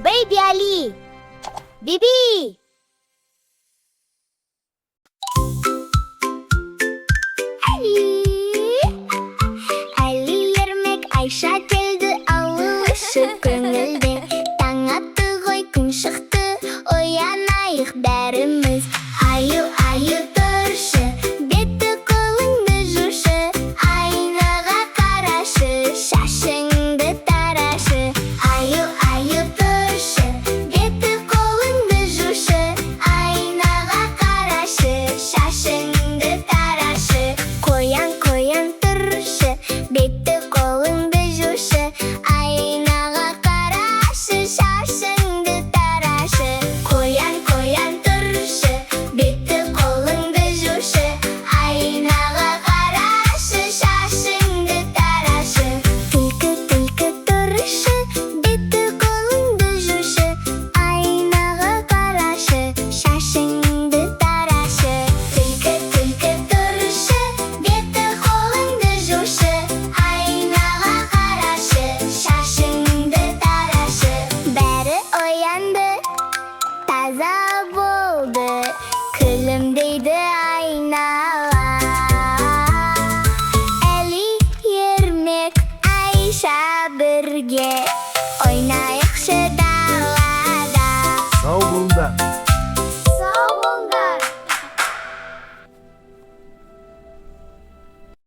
Baby Ali. Bibi. Ali, Ермек, Айша келді ауылшы көңілде. Таң атты ғой, күн шықты, оянайық бәріміз. Аю тұршы, беті қолыңды жушы, айнаға қарашы, шашыңды тарашы. Аю тұршы, беті қолыңды жушы, айнаға қарашы, шашыңды тарашы. Қоян тұршы, беті қолыңды жушы, айнаға қарашы, шашыңды тарашы. Қоян тұршы, беті қолыңды жушы, айнаға қарашы, шашыңды тарашы. Түлкі тұршы, беті қолыңды жушы, айнаға қарашы, шашыңды тарашы. Түлкі тұршы, беті қолыңды жушы, айнаға қарашы, шашыңды тарашы. Бәрі оянды, таза болды, күлімдейді айнала. Әли, Ермек, Айша бірге ойнайықшы